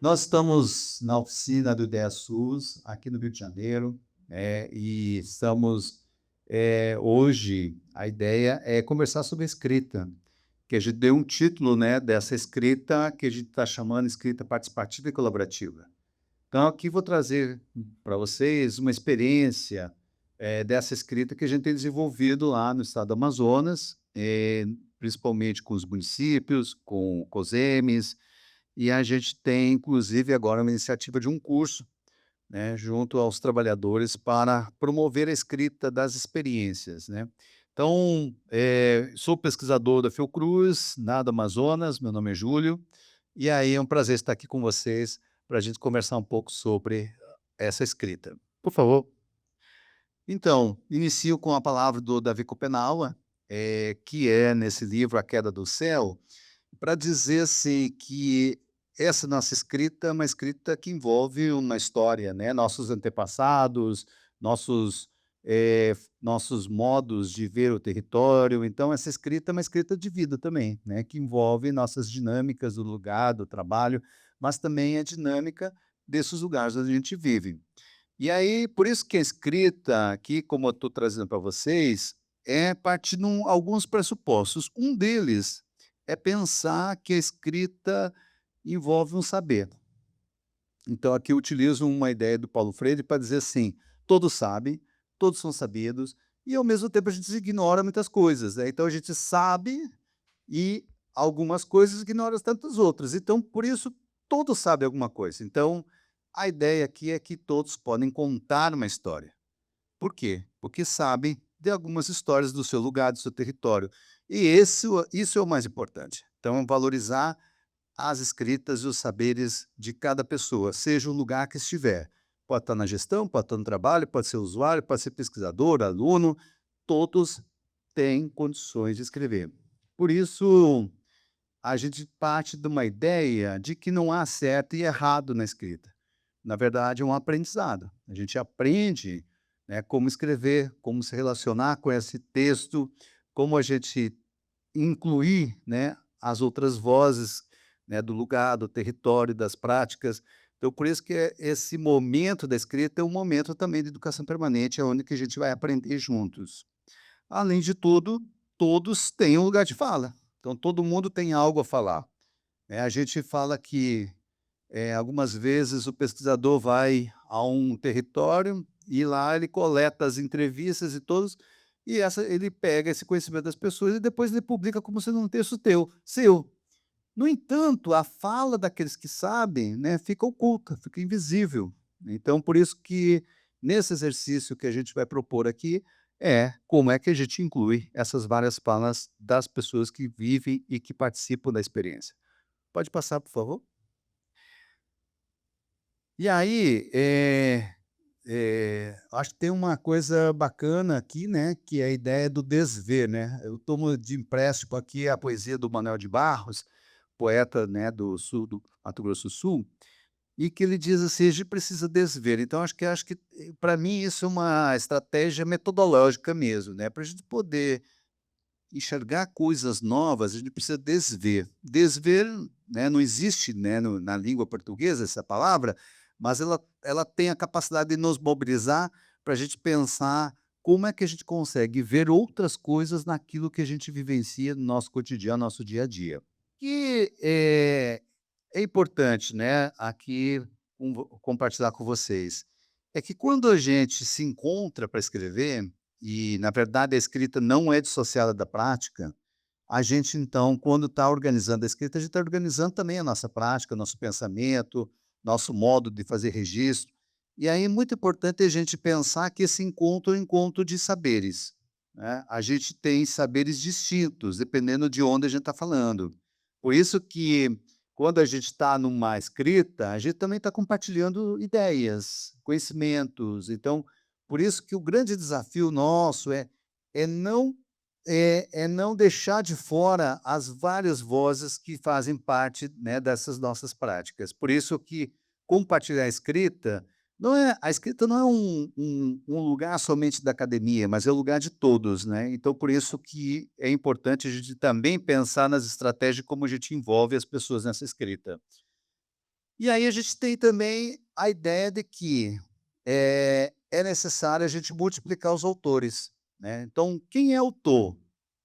Nós estamos na oficina do Ideias SUS, aqui no Rio de Janeiro, e estamos, hoje, a ideia é conversar sobre escrita, que a gente deu um título, né, dessa escrita que a gente está chamando escrita participativa e colaborativa. Então, aqui vou trazer para vocês uma experiência dessa escrita que a gente tem desenvolvido lá no estado do Amazonas, principalmente com os municípios, com o COSEMES, e a gente tem, inclusive, agora uma iniciativa de um curso, né, junto aos trabalhadores para promover a escrita das experiências, né. Então, sou pesquisador da Fiocruz, lá do Amazonas, meu nome é Júlio, e aí é um prazer estar aqui com vocês para a gente conversar um pouco sobre essa escrita. Por favor. Então, inicio com a palavra do Davi Copenaua, que é nesse livro A Queda do Céu, para dizer assim que essa nossa escrita é uma escrita que envolve uma história, né, nossos antepassados, nossos, nossos modos de ver o território, então essa escrita é uma escrita de vida também, né, que envolve nossas dinâmicas do lugar, do trabalho, mas também a dinâmica desses lugares onde a gente vive. E aí, por isso que a escrita aqui, como eu estou trazendo para vocês, é partindo alguns pressupostos. Um deles é pensar que a escrita envolve um saber. Então, aqui eu utilizo uma ideia do Paulo Freire para dizer assim: todos sabem, todos são sabidos, e ao mesmo tempo a gente ignora muitas coisas, né? Então a gente sabe e algumas coisas ignora tantas outras. Então, por isso, todos sabem alguma coisa. Então, a ideia aqui é que todos podem contar uma história. Por quê? Porque sabem de algumas histórias do seu lugar, do seu território. E isso é o mais importante. Então, valorizar as escritas e os saberes de cada pessoa, seja o lugar que estiver. Pode estar na gestão, pode estar no trabalho, pode ser usuário, pode ser pesquisador, aluno, todos têm condições de escrever. Por isso, a gente parte de uma ideia de que não há certo e errado na escrita. Na verdade, é um aprendizado. A gente aprende, né, como escrever, como se relacionar com esse texto, como a gente incluir, né, as outras vozes, né, do lugar, do território, das práticas. Então, por isso que esse momento da escrita é um momento também de educação permanente, é onde que a gente vai aprender juntos. Além de tudo, todos têm um lugar de fala, então todo mundo tem algo a falar. A gente fala que, algumas vezes o pesquisador vai a um território e lá ele coleta as entrevistas e todos, e ele pega esse conhecimento das pessoas e depois ele publica como sendo um texto seu. No entanto, a fala daqueles que sabem, né, fica oculta, fica invisível. Então, por isso que nesse exercício que a gente vai propor aqui, é como é que a gente inclui essas várias falas das pessoas que vivem e que participam da experiência. Pode passar, por favor? E aí, acho que tem uma coisa bacana aqui, né, que é a ideia do desver, né. Eu tomo de empréstimo aqui a poesia do Manuel de Barros, poeta, né, do sul do Mato Grosso do Sul, e que ele diz assim: "A gente precisa desver". Então acho que para mim isso é uma estratégia metodológica mesmo, né, para a gente poder enxergar coisas novas, a gente precisa desver. Desver, né, não existe, né, na língua portuguesa essa palavra, mas ela tem a capacidade de nos mobilizar para a gente pensar como é que a gente consegue ver outras coisas naquilo que a gente vivencia no nosso cotidiano, nosso dia a dia. E é importante, né, aqui compartilhar com vocês, é que quando a gente se encontra para escrever, e na verdade a escrita não é dissociada da prática, a gente então, quando está organizando a escrita, a gente está organizando também a nossa prática, nosso pensamento, nosso modo de fazer registro. E aí é muito importante a gente pensar que esse encontro é um encontro de saberes, né? A gente tem saberes distintos, dependendo de onde a gente está falando. Por isso que quando a gente está numa escrita, a gente também está compartilhando ideias, conhecimentos. Então, por isso que o grande desafio nosso é não é não deixar de fora as várias vozes que fazem parte, né, dessas nossas práticas. Por isso que compartilhar a escrita não é um lugar somente da academia, mas é o lugar de todos, né. Então por isso que é importante a gente também pensar nas estratégias de como a gente envolve as pessoas nessa escrita. E aí a gente tem também a ideia de que é necessário a gente multiplicar os autores, né. Então, quem é autor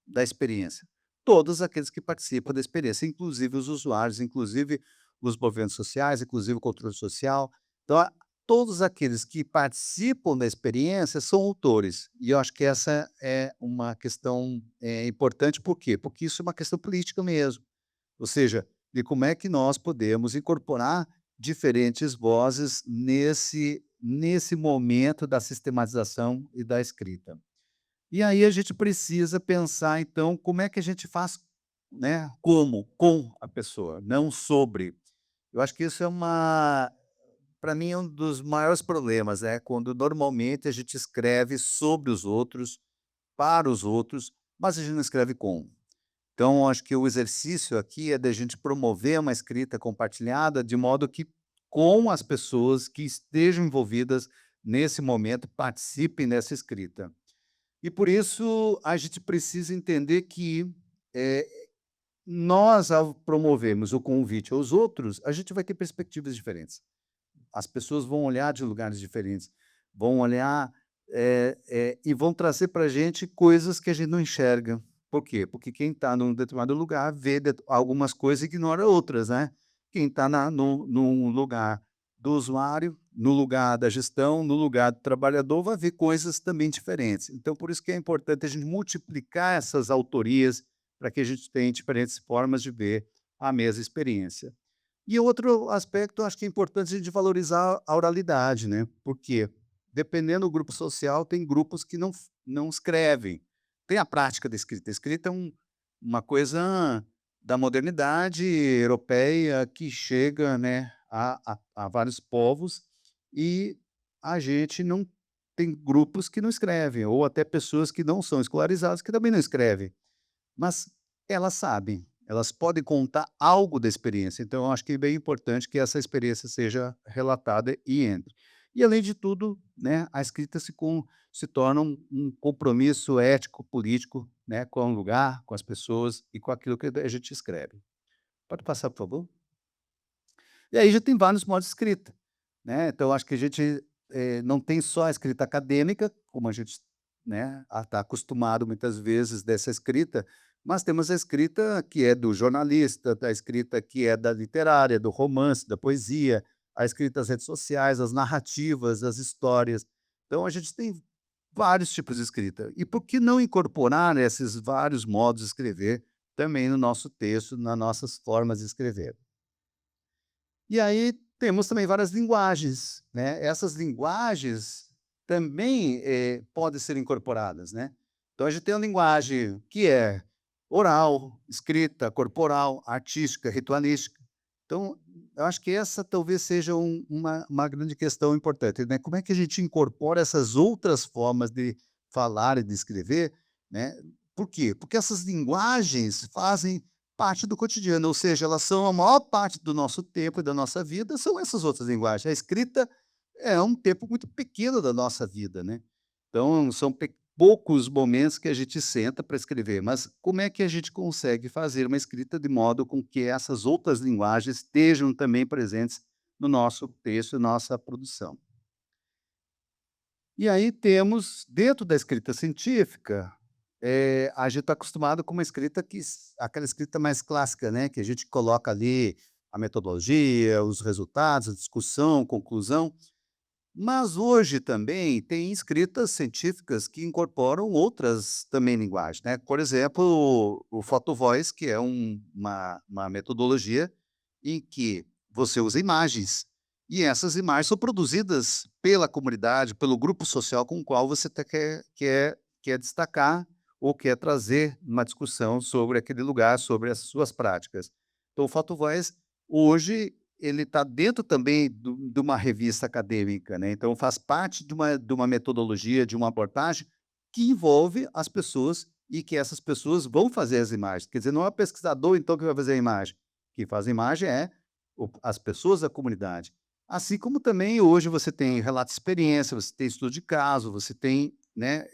da experiência? Todos aqueles que participam da experiência, inclusive os usuários, inclusive os movimentos sociais, inclusive o controle social. Então, todos aqueles que participam da experiência são autores. E eu acho que essa é uma questão, importante, por quê? Porque isso é uma questão política mesmo. Ou seja, de como é que nós podemos incorporar diferentes vozes nesse momento da sistematização e da escrita. E aí a gente precisa pensar, então, como é que a gente faz, né, como, com a pessoa, não sobre. Eu acho que isso é uma para mim é um dos maiores problemas, né, quando normalmente a gente escreve sobre os outros, para os outros, mas a gente não escreve com. Então, acho que o exercício aqui é da gente promover uma escrita compartilhada, de modo que com as pessoas que estejam envolvidas nesse momento participem dessa escrita. E por isso a gente precisa entender que eh, nós, ao promovermos o convite aos outros, a gente vai ter perspectivas diferentes. As pessoas vão olhar de lugares diferentes, vão olhar, e vão trazer para a gente coisas que a gente não enxerga. Por quê? Porque quem está num determinado lugar vê algumas coisas e ignora outras, né? Quem está num lugar do usuário, no lugar da gestão, no lugar do trabalhador, vai ver coisas também diferentes. Então, por isso que é importante a gente multiplicar essas autorias para que a gente tenha diferentes formas de ver a mesma experiência. E outro aspecto, acho que é importante a gente valorizar a oralidade, né, porque dependendo do grupo social, tem grupos que não escrevem. Tem a prática da escrita. A escrita é uma coisa da modernidade europeia que chega, né, a vários povos, e a gente não tem grupos que não escrevem, ou até pessoas que não são escolarizadas que também não escrevem. Mas elas sabem, elas podem contar algo da experiência, então eu acho que é bem importante que essa experiência seja relatada e entre. E além de tudo, né, a escrita se torna um compromisso ético, político, né, com o lugar, com as pessoas e com aquilo que a gente escreve. Pode passar, por favor? E aí já tem vários modos de escrita, né, então acho que a gente, não tem só a escrita acadêmica, como a gente, né, está acostumado muitas vezes dessa escrita, mas temos a escrita que é do jornalista, da escrita que é da literária, do romance, da poesia, a escrita das redes sociais, as narrativas, as histórias. Então a gente tem vários tipos de escrita. E por que não incorporar esses vários modos de escrever também no nosso texto, nas nossas formas de escrever? E aí temos também várias linguagens, né. Essas linguagens também, podem ser incorporadas, né. Então a gente tem a linguagem que é oral, escrita, corporal, artística, ritualística. Então, eu acho que essa talvez seja uma grande questão importante, né. Como é que a gente incorpora essas outras formas de falar e de escrever, né. Por quê? Porque essas linguagens fazem parte do cotidiano, ou seja, elas são a maior parte do nosso tempo e da nossa vida, são essas outras linguagens. A escrita é um tempo muito pequeno da nossa vida, né. Então são poucos momentos que a gente senta para escrever, mas como é que a gente consegue fazer uma escrita de modo com que essas outras linguagens estejam também presentes no nosso texto, nossa produção? E aí temos, dentro da escrita científica, a gente está acostumado com uma escrita aquela escrita mais clássica, né, que a gente coloca ali a metodologia, os resultados, a discussão, conclusão, mas hoje também tem escritas científicas que incorporam outras também linguagens, né. Por exemplo, o Photo Voice, que é uma metodologia em que você usa imagens, e essas imagens são produzidas pela comunidade, pelo grupo social com o qual você quer destacar ou quer trazer uma discussão sobre aquele lugar, sobre as suas práticas. Então o Photo Voice, hoje, ele está dentro também de uma revista acadêmica, né, então faz parte de uma metodologia, de uma abordagem que envolve as pessoas e que essas pessoas vão fazer as imagens. Quer dizer, não é o pesquisador, então, que vai fazer a imagem. Quem faz a imagem é as pessoas da comunidade. Assim como também hoje você tem relato de experiência, você tem estudo de caso, você tem, né,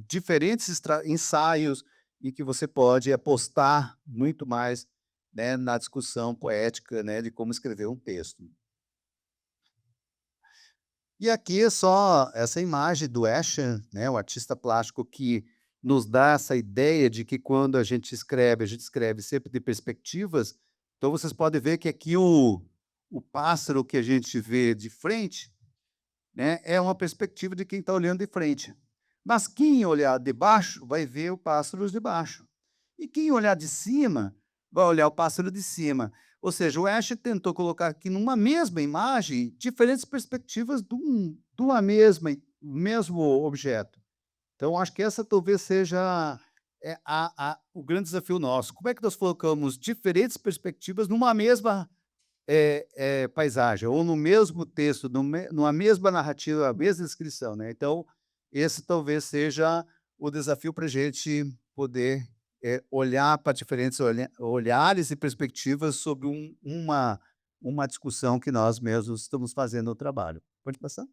diferentes ensaios em que você pode apostar muito mais né, na discussão poética, né, de como escrever um texto. E aqui é só essa imagem do Escher, né, o artista plástico que nos dá essa ideia de que quando a gente escreve sempre de perspectivas. Então vocês podem ver que aqui o pássaro que a gente vê de frente, né, é uma perspectiva de quem está olhando de frente. Mas quem olhar de baixo vai ver o pássaro de baixo. E quem olhar de cima vai olhar o pássaro de cima. Ou seja, o Escher tentou colocar aqui numa mesma imagem diferentes perspectivas de uma mesmo objeto. Então, acho que essa talvez seja o grande desafio nosso. Como é que nós colocamos diferentes perspectivas numa mesma paisagem, ou no mesmo texto, numa mesma narrativa, a mesma descrição, né? Então, esse talvez seja o desafio para a gente poder olhar para diferentes olhares e perspectivas sobre uma discussão que nós mesmos estamos fazendo no trabalho. Pode passar?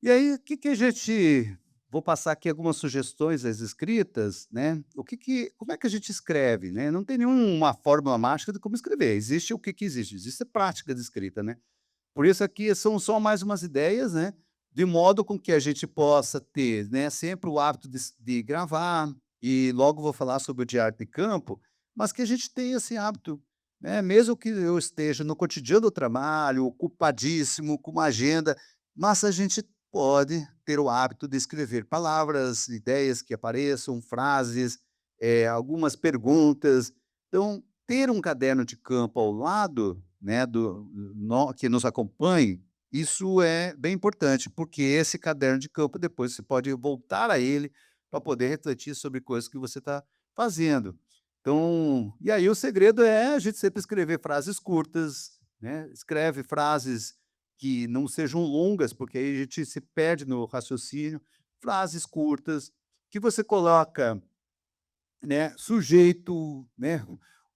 E aí, o que que a gente vou passar aqui algumas sugestões das escritas, né, como é que a gente escreve, né, não tem nenhuma fórmula mágica de como escrever, existe o que que existe, existe a prática de escrita, né. Por isso aqui são só mais umas ideias, né, de modo com que a gente possa ter, né, sempre o hábito de gravar, e logo vou falar sobre o diário de campo, mas que a gente tenha esse hábito, né, mesmo que eu esteja no cotidiano do trabalho, ocupadíssimo, com uma agenda, mas a gente pode ter o hábito de escrever palavras, ideias que apareçam, frases, algumas perguntas. Então, ter um caderno de campo ao lado, né, que nos acompanhe, isso é bem importante, porque esse caderno de campo depois você pode voltar a ele para poder refletir sobre coisas que você está fazendo. Então, e aí o segredo é a gente sempre escrever frases curtas, né? Escreve frases que não sejam longas, porque aí a gente se perde no raciocínio, frases curtas, que você coloca, né, sujeito, né,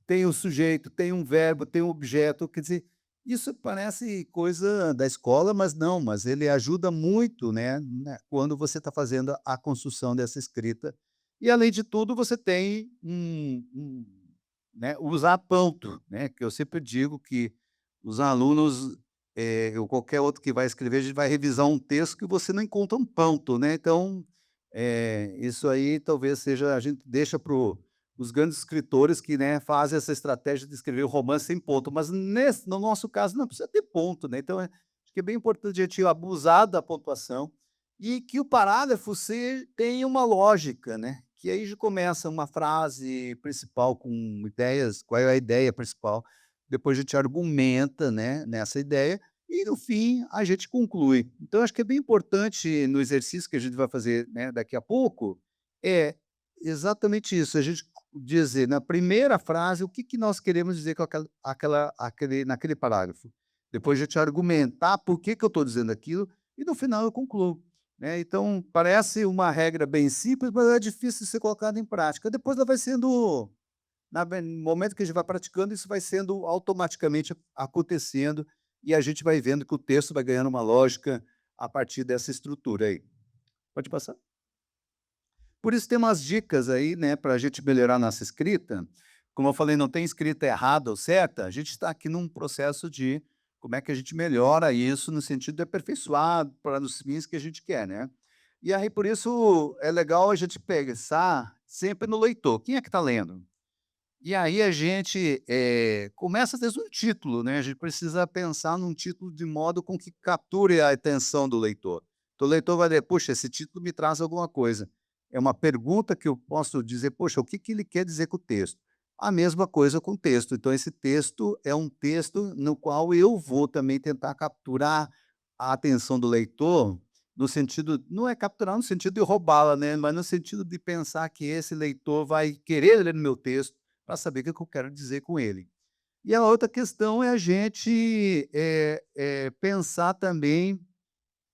tem o sujeito, tem um verbo, tem um objeto, quer dizer, isso parece coisa da escola, mas não, mas ele ajuda muito, né, quando você está fazendo a construção dessa escrita. E além de tudo, você tem né, usar ponto, né, que eu sempre digo que os alunos, ou qualquer outro que vai escrever, a gente vai revisar um texto que você não encontra um ponto, né, então isso aí talvez seja a gente deixa para os grandes escritores que, né, fazem essa estratégia de escrever o romance sem ponto, mas no nosso caso não precisa ter ponto, né, então acho que é bem importante a gente abusar da pontuação e que o parágrafo tenha uma lógica, né, que aí já começa uma frase principal com ideias, qual é a ideia principal, depois a gente argumenta, né, nessa ideia e no fim, a gente conclui. Então, acho que é bem importante no exercício que a gente vai fazer, né, daqui a pouco, é exatamente isso, a gente dizer na primeira frase o que que nós queremos dizer com naquele parágrafo. Depois a gente argumentar por que que eu estou dizendo aquilo e no final eu concluo, né. Então, parece uma regra bem simples, mas é difícil de ser colocada em prática. Depois ela vai sendo no momento que a gente vai praticando, isso vai sendo automaticamente acontecendo, e a gente vai vendo que o texto vai ganhando uma lógica a partir dessa estrutura aí. Pode passar? Por isso tem umas dicas aí, né, para a gente melhorar nossa escrita. Como eu falei, não tem escrita errada ou certa, a gente está aqui num processo de como é que a gente melhora isso no sentido de aperfeiçoar para os fins que a gente quer, né. E aí, por isso, é legal a gente pensar sempre no leitor. Quem é que está lendo? E aí a gente, começa desde um título, né, a gente precisa pensar num título de modo com que capture a atenção do leitor. Então o leitor vai ler: "Puxa, esse título me traz alguma coisa". É uma pergunta que eu posso dizer: "Poxa, o que que ele quer dizer com o texto?". A mesma coisa com o texto, então esse texto é um texto no qual eu vou também tentar capturar a atenção do leitor, no sentido não é capturar no sentido de roubá-la, né, mas no sentido de pensar que esse leitor vai querer ler no meu texto, para saber o que que eu quero dizer com ele. E a outra questão é a gente, pensar também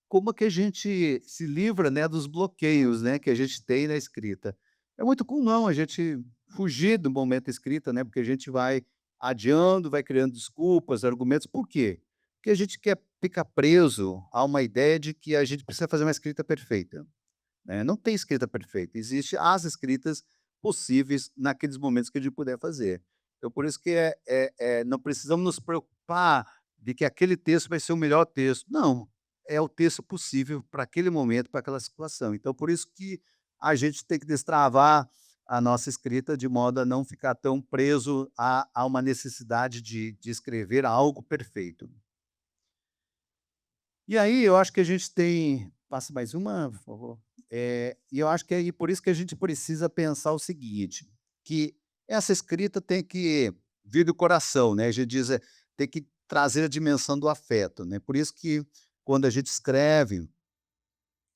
como que a gente se livra, né, dos bloqueios, né, que a gente tem na escrita. É muito comum a gente fugir do momento da escrita, né, porque a gente vai adiando, vai criando desculpas, argumentos. Por quê? Porque a gente quer ficar preso a uma ideia de que a gente precisa fazer uma escrita perfeita, né. Não tem escrita perfeita, existe as escritas possíveis naqueles momentos que a gente puder fazer. Então, por isso que não precisamos nos preocupar de que aquele texto vai ser o melhor texto. Não, é o texto possível para aquele momento, para aquela situação. Então, por isso que a gente tem que destravar a nossa escrita de modo a não ficar tão preso a uma necessidade de escrever algo perfeito. E aí eu acho que a gente tem passa mais uma, por favor. E eu acho que é por isso que a gente precisa pensar o seguinte, que essa escrita tem que vir do coração, né, a gente diz, tem que trazer a dimensão do afeto, né, por isso que quando a gente escreve,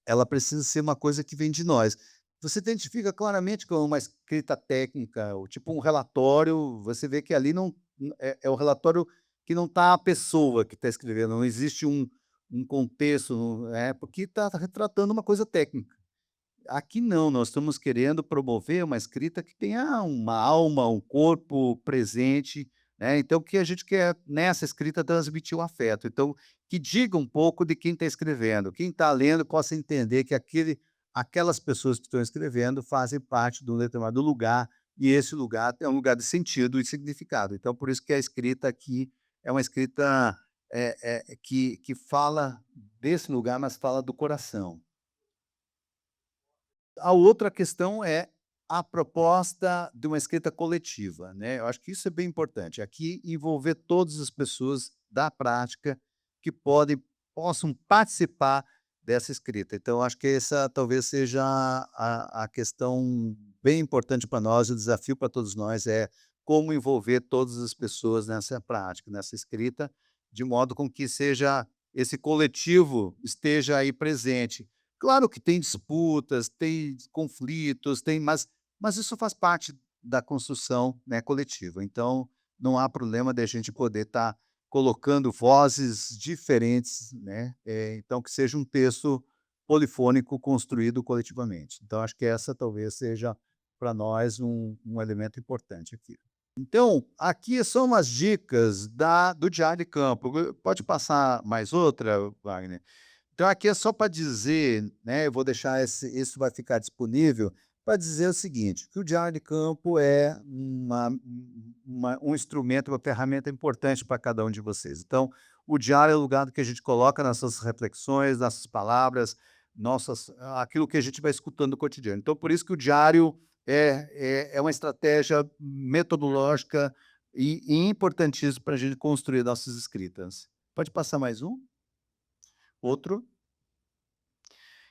ela precisa ser uma coisa que vem de nós. Você identifica claramente com uma escrita técnica, ou tipo um relatório, você vê que ali não é o relatório que não está a pessoa que está escrevendo, não existe um contexto, porque está retratando uma coisa técnica. Aqui não, nós estamos querendo promover uma escrita que tenha uma alma, um corpo presente, né, então o que a gente quer nessa escrita transmitir o afeto, então, que diga um pouco de quem está escrevendo, quem está lendo possa entender que aquelas pessoas que estão escrevendo fazem parte de um determinado lugar, e esse lugar é um lugar de sentido e significado. Então por isso que a escrita aqui é uma escrita, que fala desse lugar, mas fala do coração. A outra questão é a proposta de uma escrita coletiva, né, eu acho que isso é bem importante, aqui envolver todas as pessoas da prática que possam participar dessa escrita. Então acho que essa talvez seja a questão bem importante para nós, o desafio para todos nós é como envolver todas as pessoas nessa prática, nessa escrita, de modo com que seja esse coletivo esteja aí presente. Claro que tem disputas, tem conflitos, mas isso faz parte da construção, né, coletiva. Então, não há problema de a gente poder estar colocando vozes diferentes, né, então que seja um texto polifônico construído coletivamente. Então acho que essa talvez seja para nós um elemento importante aqui. Então, aqui são umas dicas do diário de campo. Pode passar mais outra, Wagner? Então aqui é só para dizer, né, eu vou deixar isso vai ficar disponível, para dizer o seguinte, que o diário de campo é um instrumento, uma ferramenta importante para cada um de vocês. Então, o diário é o lugar que a gente coloca nossas reflexões, nossas palavras, aquilo que a gente vai escutando no cotidiano. Então, por isso que o diário é uma estratégia metodológica e importantíssima para a gente construir nossas escritas. Pode passar mais um? Outro?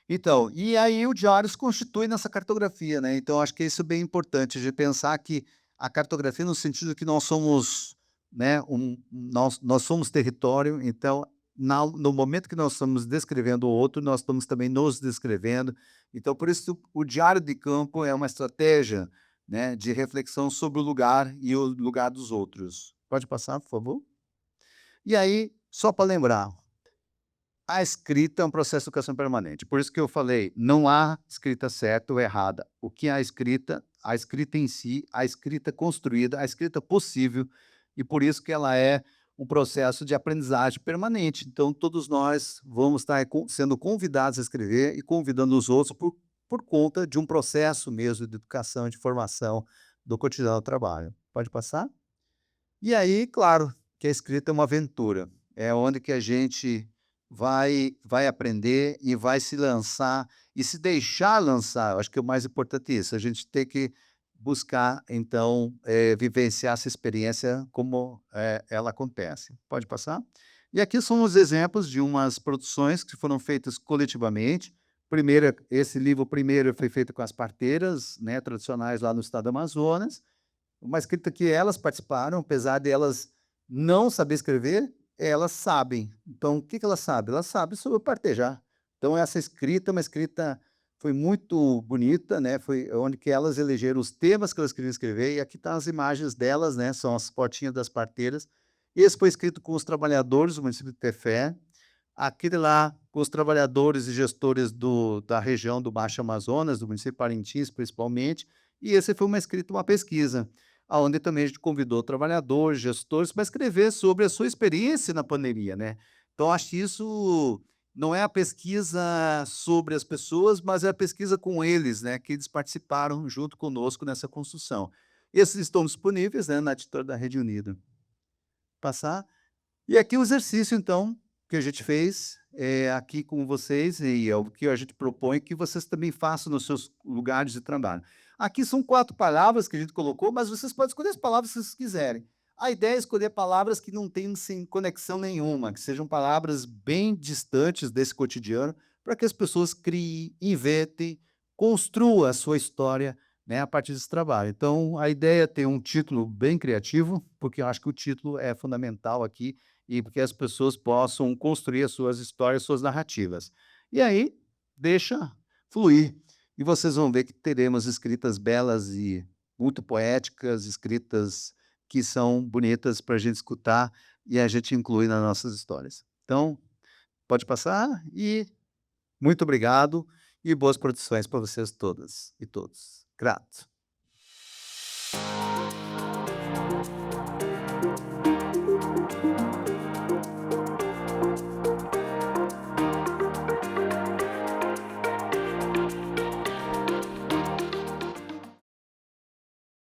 Então, e aí o diário se constitui nessa cartografia, né, então acho que isso é bem importante, de pensar que a cartografia no sentido que nós somos, né, nós somos território, então no momento que nós estamos descrevendo o outro, nós estamos também nos descrevendo, então por isso o diário de campo é uma estratégia, né, de reflexão sobre o lugar e o lugar dos outros. Pode passar, por favor? E aí, só para lembrar, a escrita é um processo de educação permanente, por isso que eu falei, não há escrita certa ou errada. O que há a escrita em si, a escrita construída, a escrita possível, e por isso que ela é um processo de aprendizagem permanente. Então todos nós vamos estar sendo convidados a escrever e convidando os outros por conta de um processo mesmo de educação, de formação do cotidiano do trabalho. Pode passar? E aí, claro, que a escrita é uma aventura, é onde que a gente vai aprender e vai se lançar e se deixar lançar, eu acho que o mais importante é isso, a gente tem que buscar então, vivenciar essa experiência como, ela acontece. Pode passar? E aqui são os exemplos de umas produções que foram feitas coletivamente, primeiro esse livro primeiro foi feito com as parteiras, né, tradicionais lá no estado do Amazonas, uma escrita que elas participaram, apesar de elas não saber escrever, elas sabem. Então, o que que elas sabem? Elas sabem sobre partejar. Então, essa escrita é uma escrita foi muito bonita, né, foi onde que elas elegeram os temas que elas queriam escrever, e aqui estão as imagens delas, né, são as fotinhas das parteiras. Esse foi escrito com os trabalhadores do município de Tefé, aquele lá com os trabalhadores e gestores da região do Baixo Amazonas, do município de Parintins, principalmente, e esse foi uma pesquisa, aonde também a gente convidou trabalhadores, gestores, para escrever sobre a sua experiência na pandemia, né. Então acho que isso não é a pesquisa sobre as pessoas, mas é a pesquisa com eles, né, que eles participaram junto conosco nessa construção. Esses estão disponíveis, né, na editora da Rede Unida. Passar. E aqui o exercício, então, que a gente fez, aqui com vocês, e é o que a gente propõe que vocês também façam nos seus lugares de trabalho. Aqui são 4 palavras que a gente colocou, mas vocês podem escolher as palavras que vocês quiserem. A ideia é escolher palavras que não tenham, assim, conexão nenhuma, que sejam palavras bem distantes desse cotidiano, para que as pessoas criem, inventem, construam a sua história, né, a partir desse trabalho. Então, a ideia é ter um título bem criativo, porque eu acho que o título é fundamental aqui, e porque as pessoas possam construir as suas histórias, suas narrativas. E aí, deixa fluir. E vocês vão ver que teremos escritas belas e muito poéticas, escritas que são bonitas para a gente escutar e a gente incluir nas nossas histórias. Então, pode passar e muito obrigado e boas produções para vocês todas e todos. Grato.